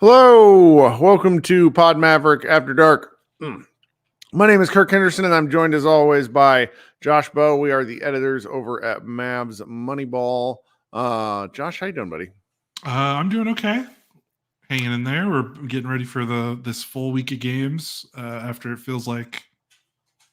Hello, welcome to Pod Maverick After Dark. My name is Kirk Henderson, and I'm joined as always by Josh Bowe. We are the editors over at Mavs Moneyball. Josh, how you doing, buddy? I'm doing okay. Hanging in there. We're getting ready for this full week of games after it feels like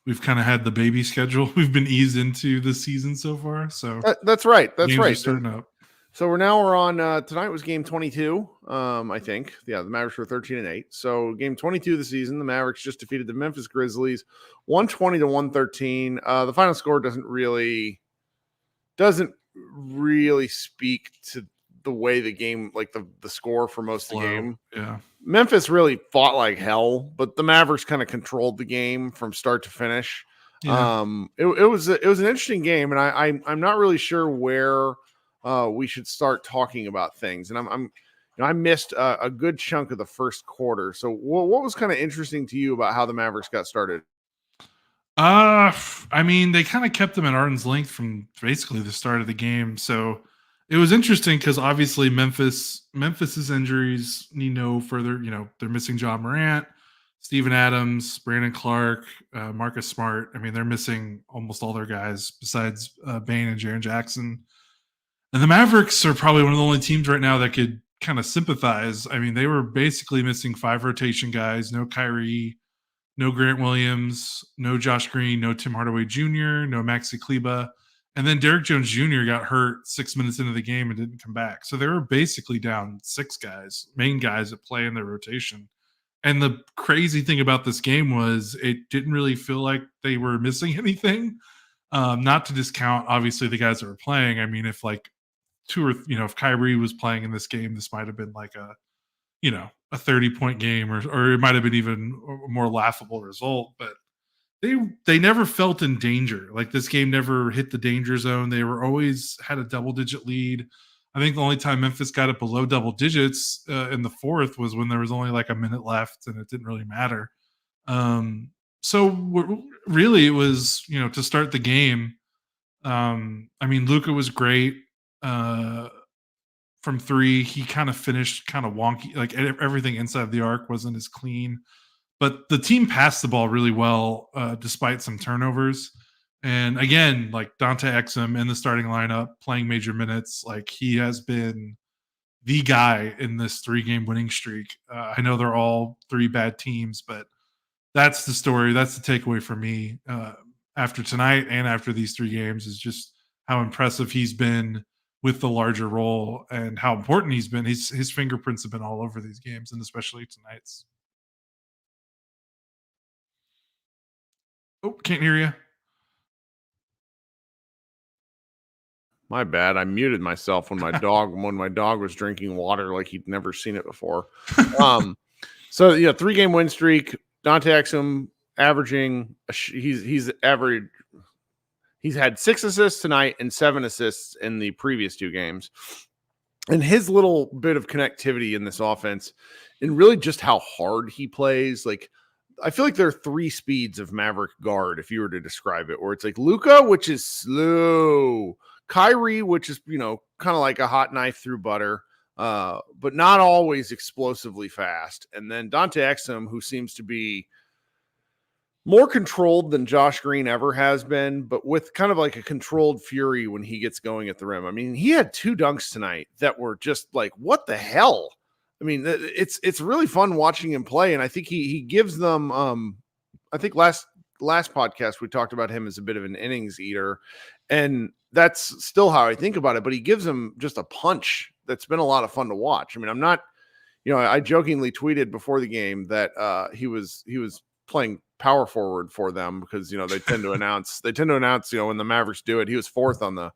we've kind of had the baby schedule. We've been eased into the season so far. So that's right. That's right. Starting up. So we're on tonight was game 22. I think. Yeah, the Mavericks were 13-8. So game 22 of the season, the Mavericks just defeated the Memphis Grizzlies 120-113. The final score doesn't really speak to the way the game, like the score for most of the game. Yeah. Memphis really fought like hell, but the Mavericks kind of controlled the game from start to finish. Yeah. It was an interesting game, and I'm not really sure where we should start talking about things. And I missed a good chunk of the first quarter. So what was kind of interesting to you about how the Mavericks got started? I mean, they kind of kept them at arm's length from basically the start of the game. So it was interesting because obviously Memphis's injuries need no further. You know, they're missing John Morant, Steven Adams, Brandon Clark, Marcus Smart. I mean, they're missing almost all their guys besides Bane and Jaren Jackson. And the Mavericks are probably one of the only teams right now that could kind of sympathize. I mean, they were basically missing 5 rotation guys, no Kyrie, no Grant Williams, no Josh Green, no Tim Hardaway Jr., no Maxi Kleber. And then Derrick Jones Jr. got hurt 6 minutes into the game and didn't come back. So they were basically down 6 guys, main guys that play in their rotation. And the crazy thing about this game was it didn't really feel like they were missing anything. Not to discount, obviously, the guys that were playing. I mean, if if Kyrie was playing in this game, this might have been like a 30-point game, or it might have been even a more laughable result. But they never felt in danger. Like, this game never hit the danger zone. They were always had a double-digit lead. I think the only time Memphis got it below double digits in the fourth was when there was only like a minute left, and it didn't really matter. So really, it was to start the game. I mean, Luka was great. From 3, he kind of finished kind of wonky, like everything inside the arc wasn't as clean, but the team passed the ball really well despite some turnovers. And again, like Dante Exum in the starting lineup playing major minutes, like he has been the guy in this 3-game winning streak. I know they're all 3 bad teams, but that's the story. That's the takeaway for me after tonight and after these 3 games is just how impressive he's been with the larger role and how important he's been. His fingerprints have been all over these games, and especially tonight's. Oh, can't hear you. My bad. I muted myself when my dog was drinking water like he'd never seen it before. So 3-game win streak. Dante Exum averaging He's had 6 assists tonight and 7 assists in the previous 2 games. And his little bit of connectivity in this offense and really just how hard he plays. Like, I feel like there are 3 speeds of Maverick guard, if you were to describe it, where it's like Luka, which is slow, Kyrie, which is, kind of like a hot knife through butter, but not always explosively fast. And then Dante Exum, who seems to be more controlled than Josh Green ever has been, but with kind of like a controlled fury when he gets going at the rim. I mean, he had 2 dunks tonight that were just like, what the hell? I mean, it's really fun watching him play. And I think he gives them, I think last podcast, we talked about him as a bit of an innings eater, and that's still how I think about it, but he gives them just a punch that's been a lot of fun to watch. I mean, I'm not, I jokingly tweeted before the game that he was playing power forward for them because they tend to announce when the Mavericks do it. He was fourth on the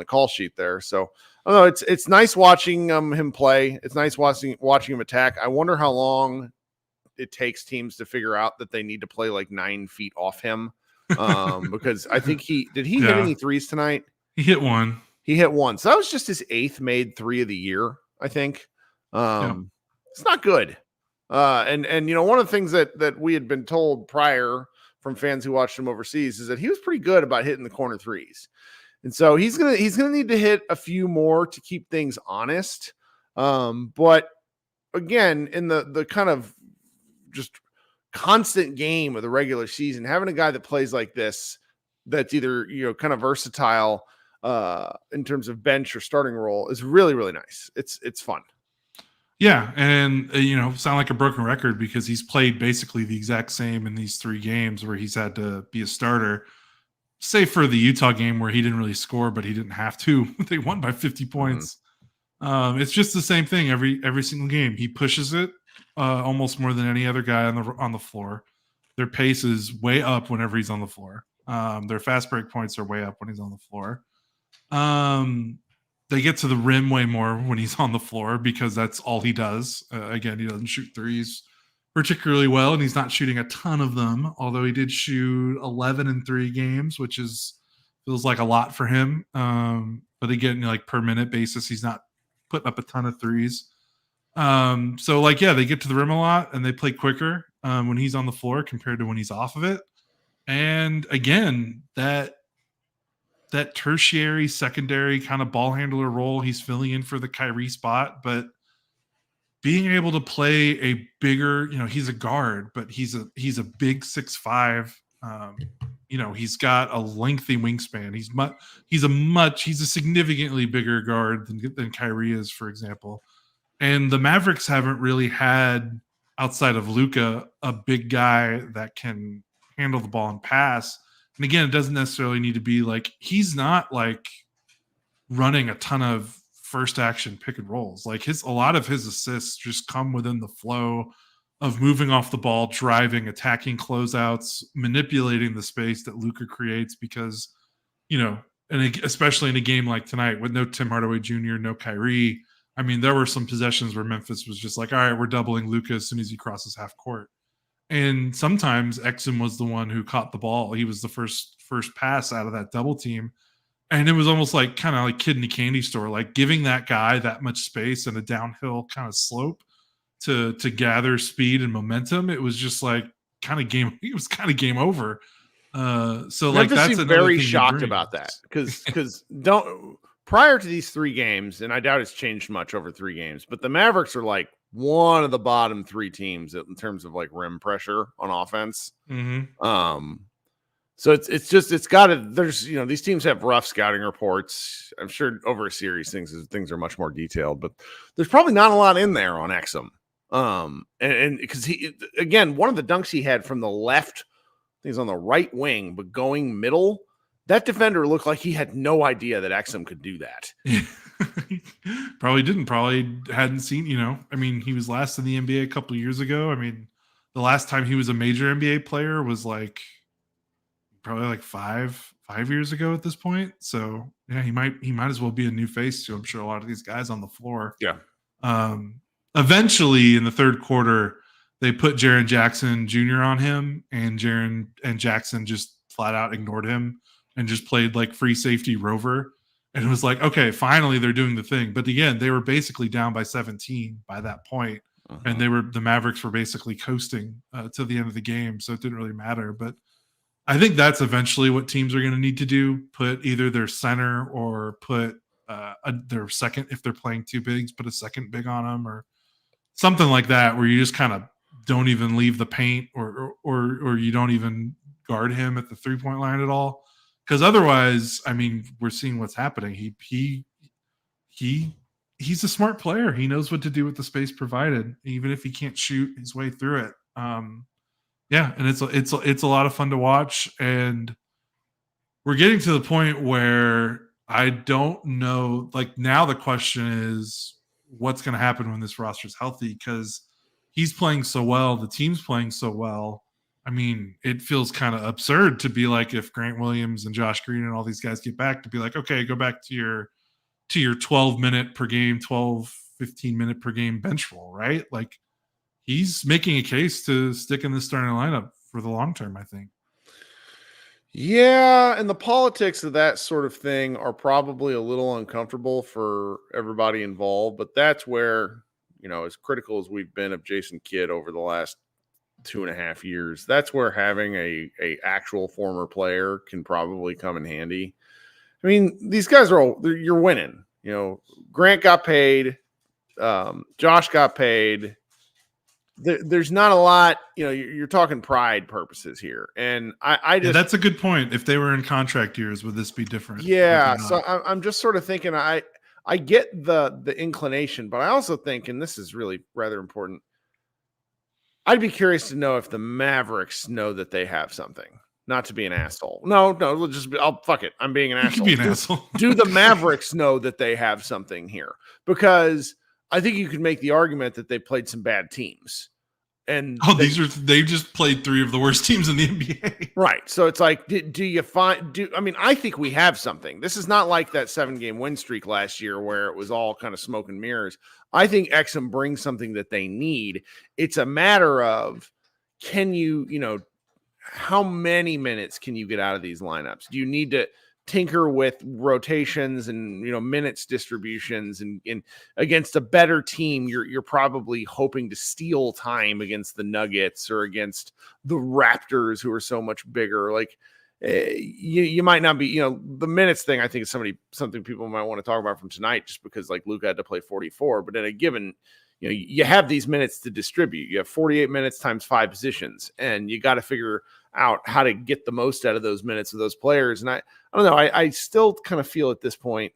call sheet there. So I don't know. It's nice watching him play. It's nice watching him attack. I wonder how long it takes teams to figure out that they need to play like 9 feet off him. Because I think he hit any threes tonight? He hit one. So that was just his 8th made 3 of the year, I think. It's not good. And one of the things that we had been told prior from fans who watched him overseas is that he was pretty good about hitting the corner threes. And so he's gonna need to hit a few more to keep things honest. But again, in the kind of just constant game of the regular season, having a guy that plays like this, that's either kind of versatile in terms of bench or starting role, is really, really nice. It's fun. Yeah, and sound like a broken record because he's played basically the exact same in these 3 games where he's had to be a starter, save for the Utah game where he didn't really score, but he didn't have to. They won by 50 points. It's just the same thing every single game. He pushes it almost more than any other guy on the floor. Their pace is way up whenever he's on the floor. Their fast break points are way up when he's on the floor. They get to the rim way more when he's on the floor because that's all he does. Again, he doesn't shoot threes particularly well, and he's not shooting a ton of them, although he did shoot 11 in 3 games, which feels like a lot for him. But again, like per minute basis, he's not putting up a ton of threes. So they get to the rim a lot and they play quicker when he's on the floor compared to when he's off of it. And again, that tertiary, secondary kind of ball handler role, he's filling in for the Kyrie spot, but being able to play a bigger, he's a guard, but he's a big 6'5". He's got a lengthy wingspan. He's a significantly bigger guard than Kyrie is, for example. And the Mavericks haven't really had, outside of Luka, a big guy that can handle the ball and pass. And again, it doesn't necessarily need to be like, he's not like running a ton of first action pick and rolls. Like a lot of his assists just come within the flow of moving off the ball, driving, attacking closeouts, manipulating the space that Luka creates because, and especially in a game like tonight with no Tim Hardaway Jr., no Kyrie. I mean, there were some possessions where Memphis was just like, all right, we're doubling Luka as soon as he crosses half court. And sometimes Exum was the one who caught the ball. He was the first pass out of that double team. And it was almost like kind of like kid in a candy store, like giving that guy that much space and a downhill kind of slope to gather speed and momentum. It was just like it was kind of game over. So like that's very shocked about that because prior to these 3 games, and I doubt it's changed much over 3 games, but the Mavericks are like one of the bottom 3 teams in terms of like rim pressure on offense. Mm-hmm. So it's got to, there's, these teams have rough scouting reports. I'm sure over a series things are much more detailed, but there's probably not a lot in there on Exum. And because again, one of the dunks he had from the left, I think he's on the right wing, but going middle, that defender looked like he had no idea that Exum could do that. Probably hadn't seen, I mean, he was last in the NBA a couple of years ago. I mean, the last time he was a major NBA player was like probably like five years ago at this point. So yeah, he might as well be a new face to, I'm sure, a lot of these guys on the floor. Yeah. Eventually in the third quarter, they put Jaren Jackson Jr. on him, and Jackson just flat out ignored him and just played like free safety rover. And it was like, okay, finally they're doing the thing. But again, they were basically down by 17 by that point. And the Mavericks were basically coasting to the end of the game. So it didn't really matter. But I think that's eventually what teams are going to need to do. Put either their center or put their second, if they're playing 2 bigs, put a second big on them or something like that, where you just kind of don't even leave the paint or you don't even guard him at the 3-point line at all. Because otherwise, I mean, we're seeing what's happening. He's a smart player. He knows what to do with the space provided, even if he can't shoot his way through it. Yeah, and it's a lot of fun to watch. And we're getting to the point where I don't know. Like now, the question is, what's going to happen when this roster is healthy? Because he's playing so well, the team's playing so well. I mean, it feels kind of absurd to be like, if Grant Williams and Josh Green and all these guys get back, to be like, okay, go back to your 12-minute per game, 15-minute per game bench roll, right? Like, he's making a case to stick in the starting lineup for the long term, I think. Yeah, and the politics of that sort of thing are probably a little uncomfortable for everybody involved, but that's where, as critical as we've been of Jason Kidd over the last 2.5 years, that's where having a actual former player can probably come in handy. I mean, these guys you're winning. Grant got paid, Josh got paid. There's not a lot, you're talking pride purposes here. And I just, that's a good point. If they were in contract years, would this be different? Yeah. So I'm just sort of thinking, I get the inclination, but I also think, and this is really rather important, I'd be curious to know if the Mavericks know that they have something. Not to be an asshole. No, fuck it. I'm being an asshole. You can be an asshole. Do the Mavericks know that they have something here? Because I think you could make the argument that they played some bad teams. And they just played 3 of the worst teams in the NBA. Right. So it's like, I think we have something. This is not like that 7-game win streak last year where it was all kind of smoke and mirrors. I think Exum brings something that they need. It's a matter of, can you, how many minutes can you get out of these lineups? Do you need to tinker with rotations and minutes distributions and against a better team? You're probably hoping to steal time against the Nuggets or against the Raptors, who are so much bigger. Like you might not be, the minutes thing I think is something people might want to talk about from tonight, just because like Luka had to play 44, but in a given, you have these minutes to distribute. You have 48 minutes times 5 positions, and you got to figure out how to get the most out of those minutes of those players. And I don't know. I still kind of feel at this point,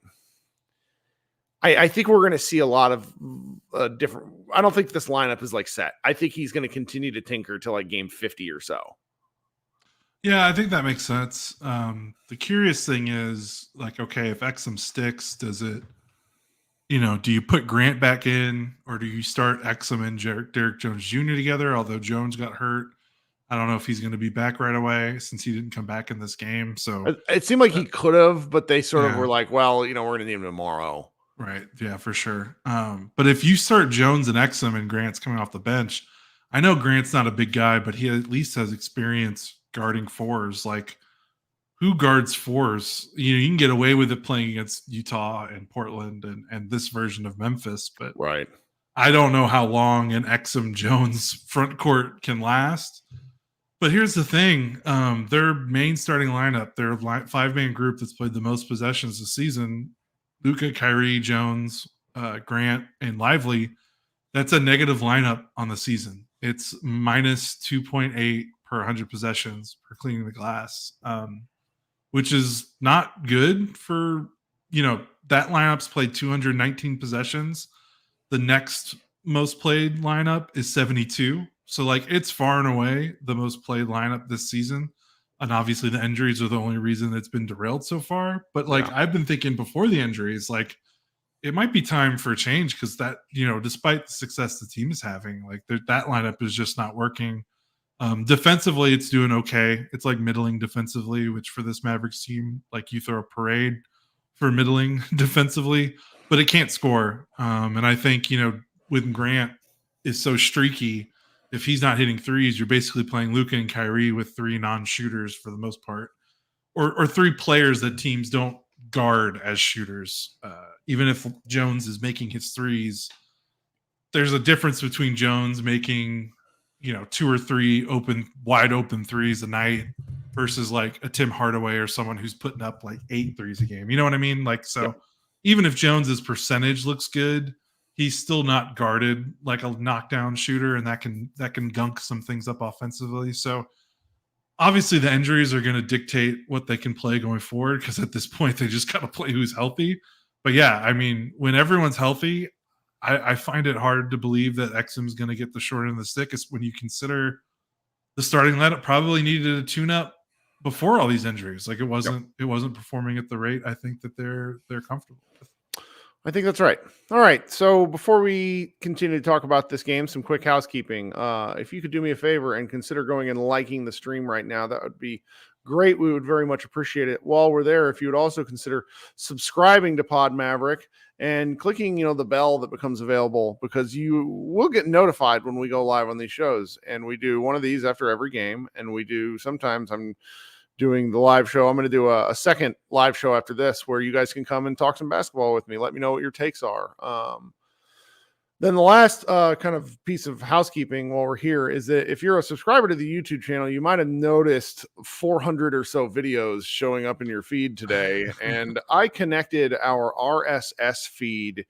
I think we're going to see a lot of different. I don't think this lineup is like set. I think he's going to continue to tinker till like game 50 or so. Yeah, I think that makes sense. The curious thing is, like, okay, if Exum sticks, does it, do you put Grant back in, or do you start Exum and Derek Jones Jr. together? Although Jones got hurt, I don't know if he's going to be back right away since he didn't come back in this game. So it seemed like he could have, but they sort of were like, well, we're going to need him tomorrow. Right. Yeah, for sure. But if you start Jones and Exum and Grant's coming off the bench, I know Grant's not a big guy, but he at least has experience guarding 4s. Like, who guards 4s? You can get away with it playing against Utah and Portland and this version of Memphis, but right. I don't know how long an Exum Jones front court can last. But here's the thing. Their main starting lineup, their 5-man group that's played the most possessions this season, Luka, Kyrie, Jones, Grant, and Lively, that's a negative lineup on the season. It's minus 2.8 per 100 possessions per cleaning the glass, which is not good for, that lineup's played 219 possessions. The next most played lineup is 72. So, like, it's far and away the most played lineup this season. And obviously the injuries are the only reason it's been derailed so far. But, like, I've been thinking before the injuries, like, it might be time for a change, because that, despite the success the team is having, like, that lineup is just not working. Defensively, it's doing okay. It's like middling defensively, which for this Mavericks team, like, you throw a parade for middling defensively, but it can't score. And I think, when Grant is so streaky, if he's not hitting threes, you're basically playing Luka and Kyrie with 3 non-shooters for the most part, or 3 players that teams don't guard as shooters. Even if Jones is making his threes, there's a difference between Jones making, 2 or 3 wide open threes a night versus like a Tim Hardaway or someone who's putting up like 8 threes a game. You know what I mean? Like, so even if Jones's percentage looks good, he's still not guarded like a knockdown shooter, and that can gunk some things up offensively. So obviously the injuries are going to dictate what they can play going forward, because at this point they just got to play who's healthy. But yeah, I mean, when everyone's healthy, I find it hard to believe that Exum's going to get the short end of the stick, is when you consider the starting lineup probably needed a tune-up before all these injuries. Like, it wasn't performing at the rate I think that they're comfortable with. I think that's right. All right. So before we continue to talk about this game, some quick housekeeping. If you could do me a favor and consider going and liking the stream right now, that would be great. We would very much appreciate it. While we're there, if you would also consider subscribing to Pod Maverick and clicking, the bell that becomes available, because you will get notified when we go live on these shows. And we do one of these after every game. And we do sometimes I'm doing the live show. I'm going to do a second live show after this where you guys can come and talk some basketball with me. Let me know what your takes are. Then the last kind of piece of housekeeping while we're here is that if you're a subscriber to the YouTube channel, you might have noticed 400 or so videos showing up in your feed today. And I connected our RSS feed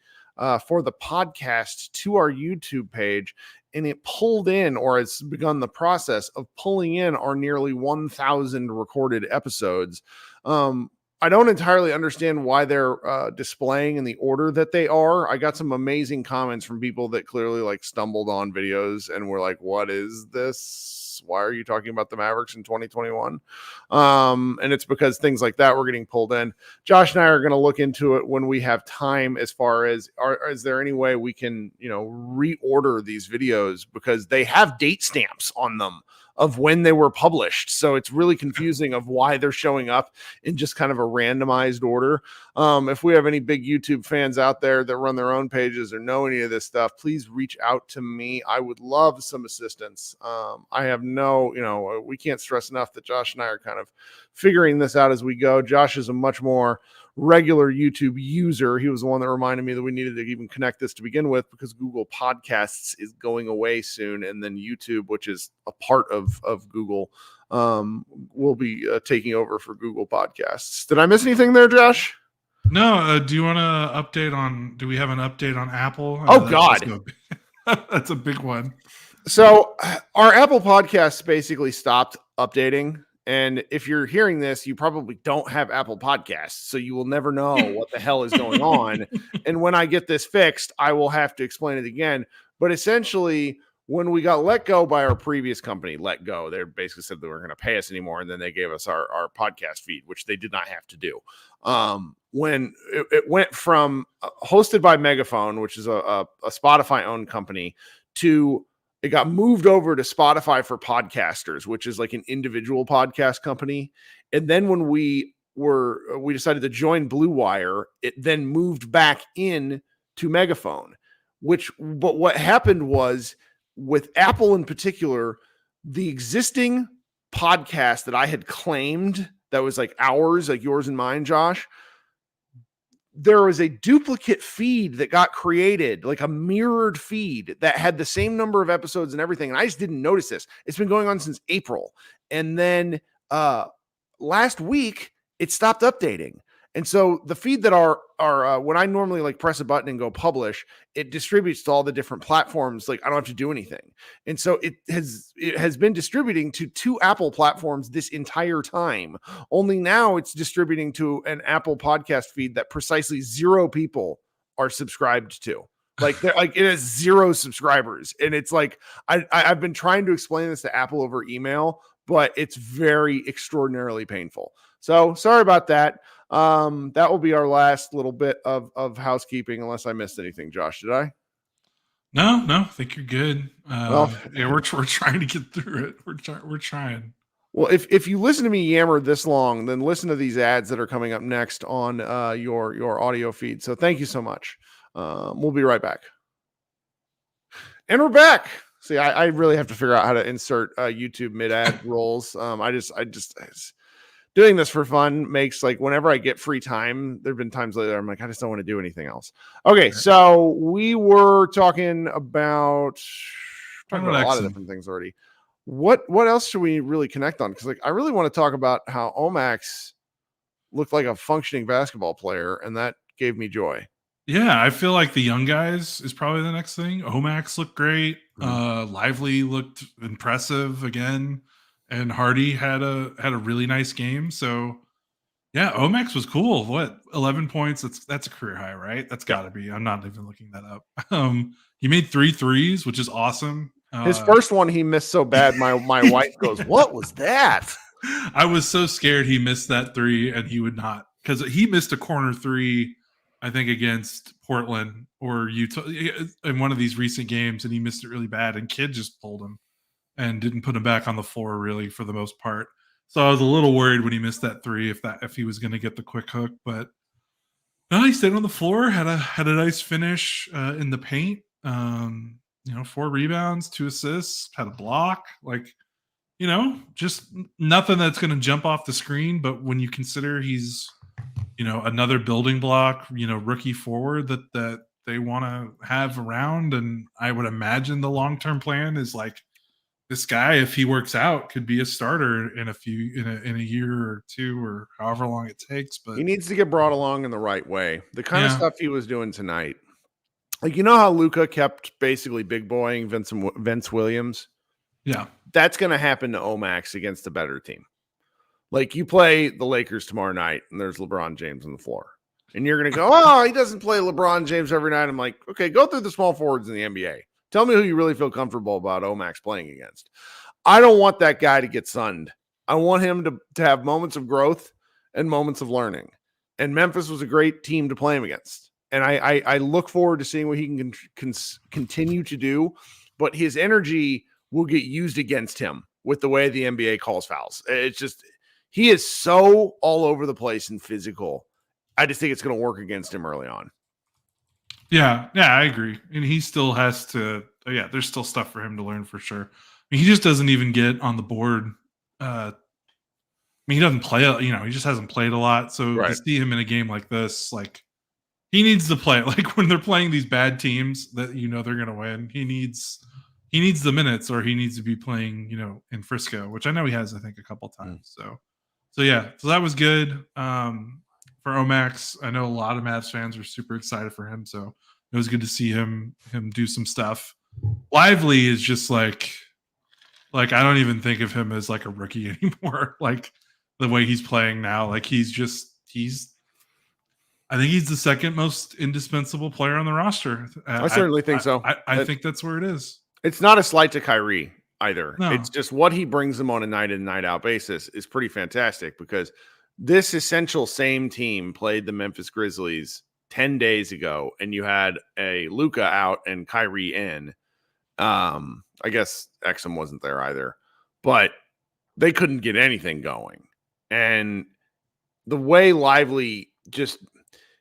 for the podcast to our YouTube page, and it pulled in, or it's begun the process of pulling in, our nearly 1,000 recorded episodes. I don't entirely understand why they're displaying in the order that they are. I got some amazing comments from people that clearly stumbled on videos and were like, what is this? Why are you talking about the Mavericks in 2021? And it's because things like that were getting pulled in. Josh and I are going to look into it when we have time, as far as, is there any way we can, reorder these videos, because they have date stamps on them of when they were published. So it's really confusing of why they're showing up in just kind of a randomized order. If we have any big YouTube fans out there that run their own pages or know any of this stuff, please reach out to me. I would love some assistance. I have we can't stress enough that Josh and I are kind of figuring this out as we go. Josh is a much more regular YouTube user. He was the one that reminded me that we needed to even connect this to begin with, because Google Podcasts is going away soon, and then YouTube, which is a part of Google, will be taking over for Google Podcasts. Did I miss anything there, Josh? No. Do you want to update on? Do we have an update on Apple? Oh God, that's a big one. So our Apple Podcasts basically stopped updating. And if you're hearing this, you probably don't have Apple Podcasts, so you will never know what the hell is going on. And when I get this fixed, I will have to explain it again. But essentially, when we got let go by our previous company, Let Go, they basically said they weren't going to pay us anymore. And then they gave us our podcast feed, which they did not have to do. When it went from hosted by Megaphone, which is a Spotify-owned company, to it got moved over to Spotify for Podcasters, which is like an individual podcast company. And then when we decided to join Blue Wire, it then moved back in to Megaphone, but what happened was, with Apple in particular, the existing podcast that I had claimed that was like ours, like yours and mine, Josh, there was a duplicate feed that got created, like a mirrored feed that had the same number of episodes and everything. And I just didn't notice this. It's been going on since April. And then last week it stopped updating. And so the feed that are when I normally press a button and go publish, it distributes to all the different platforms. I don't have to do anything. And so it has been distributing to 2 Apple platforms this entire time. Only now it's distributing to an Apple podcast feed that precisely 0 people are subscribed to. It has 0 subscribers. And it's I've been trying to explain this to Apple over email, but it's very extraordinarily painful. So sorry about that. That will be our last little bit of housekeeping, unless I missed anything. Josh, did I? No, I think you're good. We're trying to get through it. We're trying. Well, if you listen to me yammer this long, then listen to these ads that are coming up next on your audio feed. So thank you so much. We'll be right back. And we're back. See, I really have to figure out how to insert YouTube mid-ad rolls. I just doing this for fun makes, whenever I get free time, there've been times later I'm I just don't want to do anything else. Okay, so we were talking about a lot of different things already. What else should we really connect on? Because I really want to talk about how Omax looked like a functioning basketball player, and that gave me joy. Yeah, I feel like the young guys is probably the next thing. Omax looked great. Lively looked impressive again. And Hardy had a really nice game. So yeah, Omax was cool. What, 11 points? That's a career high, right? That's got to be. I'm not even looking that up. He made 3 threes, which is awesome. His first one he missed so bad. My wife goes, "What was that?" I was so scared he missed that 3 and he would not, because he missed a corner 3. I think against Portland or Utah in one of these recent games, and he missed it really bad, and Kidd just pulled him and didn't put him back on the floor really for the most part. So I was a little worried when he missed that three if he was going to get the quick hook, but no, he stayed on the floor, had a nice finish in the paint. 4 rebounds, 2 assists, had a block. Like, just nothing that's going to jump off the screen. But when you consider he's, another building block, rookie forward that they want to have around, and I would imagine the long term plan is like this guy, if he works out, could be a starter in a year or two or however long it takes. But he needs to get brought along in the right way. The kind of Yeah. stuff he was doing tonight. Like, how Luka kept basically big boying Vince Williams? yeah, That's going to happen to Omax against a better team. Like, you play the Lakers tomorrow night, and there's LeBron James on the floor. And you're going to go, oh, he doesn't play LeBron James every night. I'm like, okay, go through the small forwards in the NBA. Tell me who you really feel comfortable about Omax playing against. I don't want that guy to get sunned. I want him to have moments of growth and moments of learning. And Memphis was a great team to play him against. And I look forward to seeing what he can continue to do. But his energy will get used against him with the way the NBA calls fouls. It's just, he is so all over the place and physical. I just think it's going to work against him early on. Yeah, I agree. And he still has to, there's still stuff for him to learn for sure. I mean, he just doesn't even get on the board. He doesn't play, he just hasn't played a lot. So Right. to see him in a game like this, like, he needs to play. Like, when they're playing these bad teams that they're going to win, he needs the minutes, or he needs to be playing, in Frisco, which I know he has, I think, a couple times. So that was good. For Omax, I know a lot of Mavs fans were super excited for him, so it was good to see him do some stuff. Lively is just like I don't even think of him as like a rookie anymore. Like, the way he's playing now, like, I think he's the second most indispensable player on the roster. I certainly think so. I think that's where it is. It's not a slight to Kyrie either. No. It's just what he brings them on a night in, night out basis is pretty fantastic, because this essential same team played the Memphis Grizzlies 10 days ago, and you had a Luka out and Kyrie in. I guess Exum wasn't there either, but they couldn't get anything going. And the way Lively just,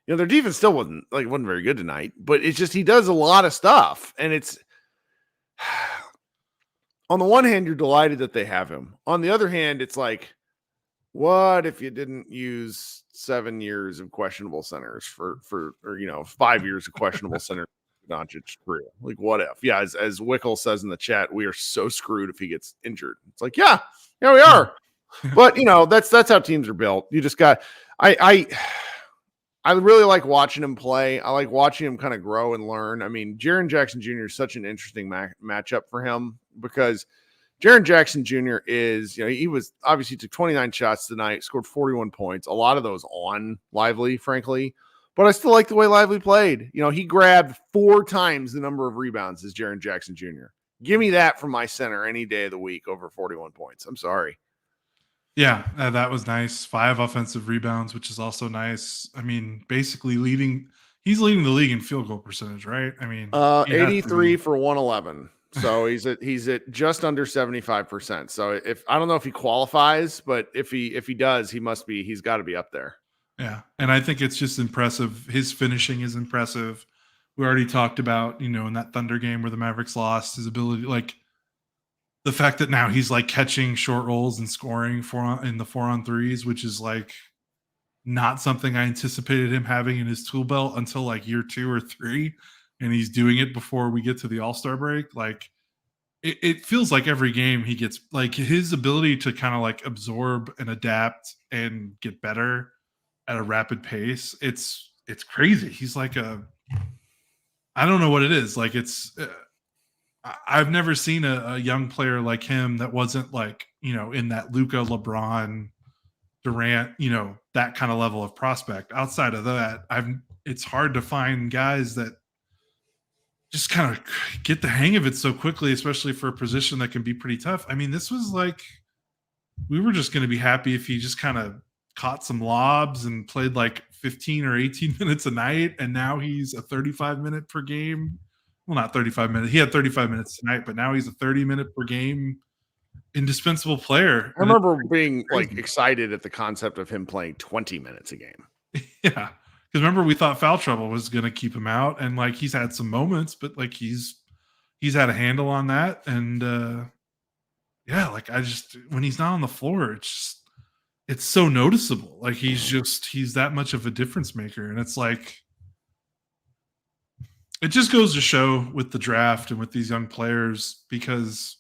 their defense still wasn't very good tonight, but it's just, he does a lot of stuff. And it's, on the one hand, you're delighted that they have him. On the other hand, it's like, what if you didn't use 7 years of questionable centers for 5 years of questionable center Doncic career? Like, what if? Yeah, as Wickle says in the chat, we are so screwed if he gets injured. It's like, yeah, we are. But that's how teams are built. You just got I really like watching him play. I like watching him kind of grow and learn. I mean, Jaren Jackson Jr. is such an interesting matchup for him, because Jaren Jackson Jr. is, he took 29 shots tonight, scored 41 points, a lot of those on Lively, frankly. But I still like the way Lively played. He grabbed 4 times the number of rebounds as Jaren Jackson Jr. Give me that from my center any day of the week over 41 points. I'm sorry. Yeah, that was nice. 5 offensive rebounds, which is also nice. I mean, basically he's leading the league in field goal percentage, right? I mean, 83 for 111. So he's at just under 75%. So I don't know if he qualifies, but if he does, he's got to be up there. Yeah. And I think it's just impressive. His finishing is impressive. We already talked about, in that Thunder game where the Mavericks lost, his ability, like, the fact that now he's like catching short rolls and scoring in the 4-on-3s, which is like not something I anticipated him having in his tool belt until like year 2 or 3. And he's doing it before we get to the All-Star break. Like, it feels like every game he gets, like, his ability to kind of like absorb and adapt and get better at a rapid pace. It's crazy. He's like I don't know what it is. Like, I've never seen a young player like him that wasn't like, in that Luka, LeBron, Durant, that kind of level of prospect. Outside of that, it's hard to find guys that just kind of get the hang of it so quickly, especially for a position that can be pretty tough. I mean, this was like, we were just going to be happy if he just kind of caught some lobs and played like 15 or 18 minutes a night, and now he's a 35-minute per game. Well, not 35 minutes. He had 35 minutes tonight, but now he's a 30-minute per game indispensable player. I remember being like excited at the concept of him playing 20 minutes a game. Yeah. Because remember, we thought foul trouble was going to keep him out, and like he's had some moments, but like he's had a handle on that. And yeah, like when he's not on the floor, it's so noticeable. Like he's that much of a difference maker. And it's like, it just goes to show with the draft and with these young players, because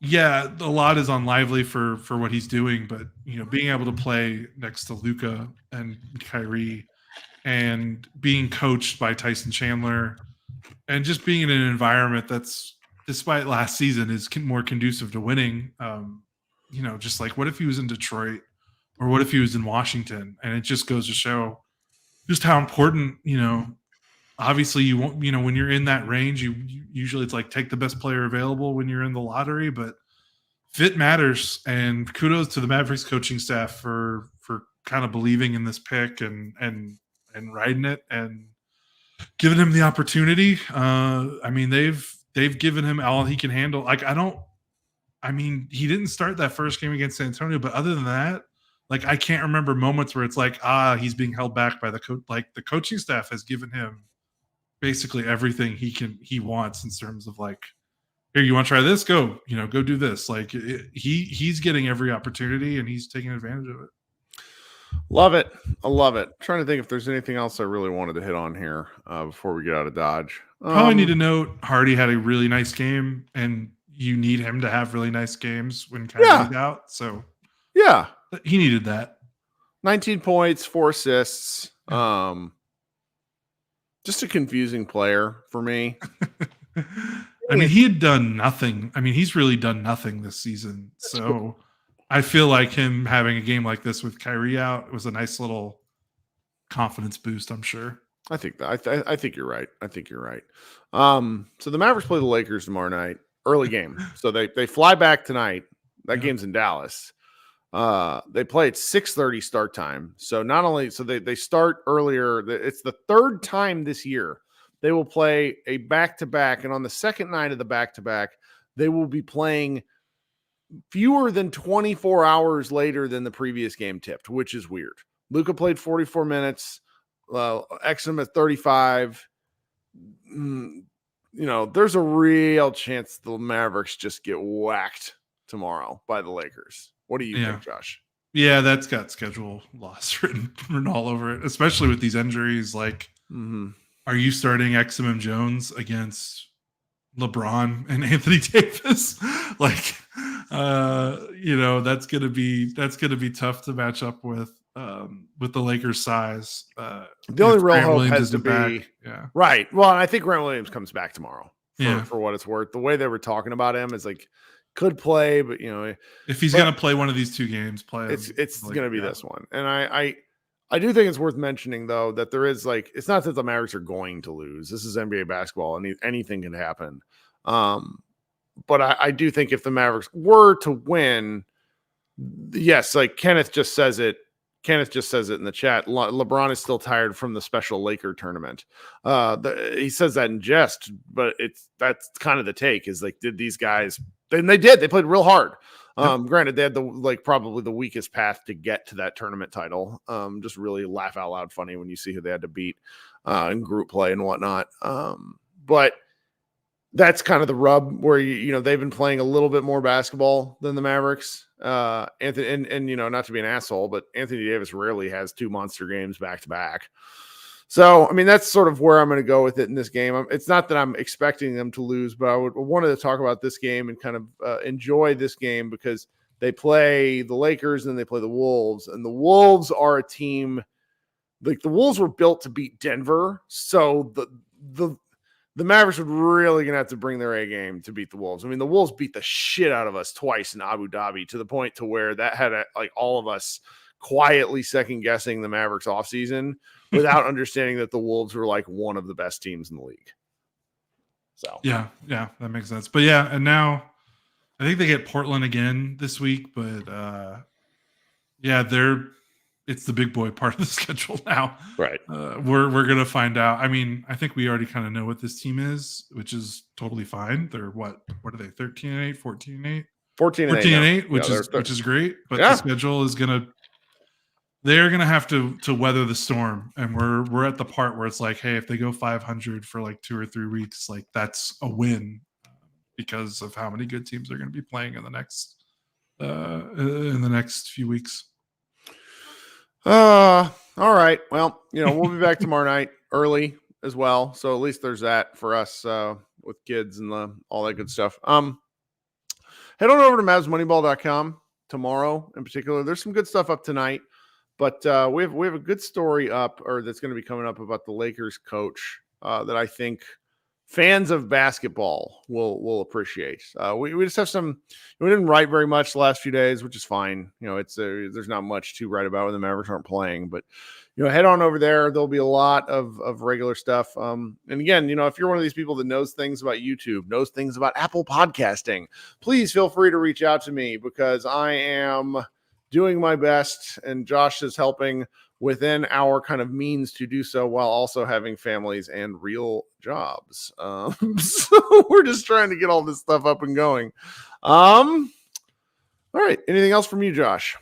yeah, a lot is on Lively for what he's doing, but being able to play next to Luka and Kyrie and being coached by Tyson Chandler and just being in an environment that's, despite last season, is more conducive to winning. Just like, what if he was in Detroit, or what if he was in Washington? And it just goes to show just how important, obviously you won't, when you're in that range, you usually it's like take the best player available when you're in the lottery, but fit matters. And kudos to the Mavericks coaching staff for kind of believing in this pick and riding it and giving him the opportunity. They've given him all he can handle. Like, he didn't start that first game against San Antonio, but other than that, like, I can't remember moments where it's like, he's being held back by the coach. Like, the coaching staff has given him basically everything he wants in terms of like, here, you want to try this? Go do this. Like, he's getting every opportunity and he's taking advantage of it. Love it. I love it. Trying to think if there's anything else I really wanted to hit on here before we get out of Dodge. Probably need to note Hardy had a really nice game, and you need him to have really nice games when Kyrie's out. So yeah, he needed that. 19 points, 4 assists. Yeah. Just a confusing player for me. He had done nothing. He's really done nothing this season. So I feel like him having a game like this with Kyrie out was a nice little confidence boost, I'm sure. I think that. I think you're right. So the Mavericks play the Lakers tomorrow night, early game. So they fly back tonight. That game's in Dallas. They play at 6:30 start time. So not only they start earlier. It's the third time this year they will play a back-to-back, and on the second night of the back-to-back, they will be playing fewer than 24 hours later than the previous game tipped, which is weird. Luka played 44 minutes. Exum at 35. There's a real chance the Mavericks just get whacked tomorrow by the Lakers. What do you think, Josh? Yeah, that's got schedule loss written all over it, especially with these injuries. Like, are you starting Exum Jones against LeBron and Anthony Davis? Like, that's gonna be tough to match up with the Lakers' size. The only real hope has to be back. Right. Well, and I think Grant Williams comes back tomorrow. For what it's worth, the way they were talking about him is like could play, but if he's gonna play one of these two games, it's gonna be this one. And I do think it's worth mentioning though that there is like, it's not that the Mavericks are going to lose. This is NBA basketball, and anything can happen. But I do think if the Mavericks were to win, yes, like Kenneth just says it in the chat. LeBron is still tired from the special Laker tournament. He says that in jest, but that's kind of the take is like, did these guys, and they played real hard. Granted, they had probably the weakest path to get to that tournament title. Just really laugh out loud funny when you see who they had to beat in group play and whatnot. But that's kind of the rub where they've been playing a little bit more basketball than the Mavericks. Anthony and not to be an asshole, but Anthony Davis rarely has 2 monster games back to back. So that's sort of where I'm going to go with it in this game. It's not that I'm expecting them to lose, but I wanted to talk about this game and kind of enjoy this game because they play the Lakers and they play the Wolves, and the Wolves are a team like the Wolves were built to beat Denver. So the Mavericks would really going to have to bring their A game to beat the Wolves. The Wolves beat the shit out of us twice in Abu Dhabi to the point to where that had all of us quietly second guessing the Mavericks offseason without understanding that the Wolves were like one of the best teams in the league. So yeah, that makes sense. But and now I think they get Portland again this week, but Yeah, it's the big boy part of the schedule now. Right. We're gonna find out. I mean, I think we already kind of know what this team is, which is totally fine. They're what are they? 13-8, 14-8? 14-8, which yeah, is great. But yeah. the schedule is they're gonna have to weather the storm. And we're at the part where it's like, hey, if they go 500 for like 2 or 3 weeks, like that's a win because of how many good teams they're gonna be playing in the next few weeks. All right. Well, we'll be back tomorrow night early as well. So at least there's that for us with kids and all that good stuff. Head on over to MavsMoneyball.com tomorrow in particular. There's some good stuff up tonight, but we have a good story up, or that's going to be coming up, about the Lakers coach that I think fans of basketball will appreciate. We just have we didn't write very much the last few days, which is fine. There's not much to write about when the Mavericks aren't playing, but head on over there. There'll be a lot of regular stuff. And again, if you're one of these people that knows things about YouTube, knows things about Apple podcasting, please feel free to reach out to me, because I am doing my best and Josh is helping within our kind of means to do so, while also having families and real jobs. So we're just trying to get all this stuff up and going. All right. Anything else from you, Josh?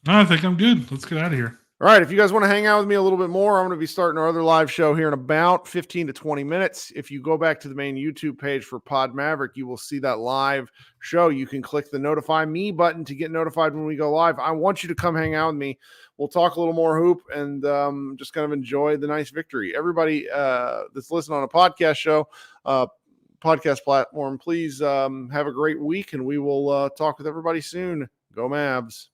No, I think I'm good. Let's get out of here. All right. If you guys want to hang out with me a little bit more, I'm going to be starting our other live show here in about 15 to 20 minutes. If you go back to the main YouTube page for Pod Maverick, you will see that live show. You can click the notify me button to get notified when we go live. I want you to come hang out with me. We'll talk a little more hoop and just kind of enjoy the nice victory. Everybody that's listening on a podcast show, podcast platform, please have a great week, and we will talk with everybody soon. Go Mavs.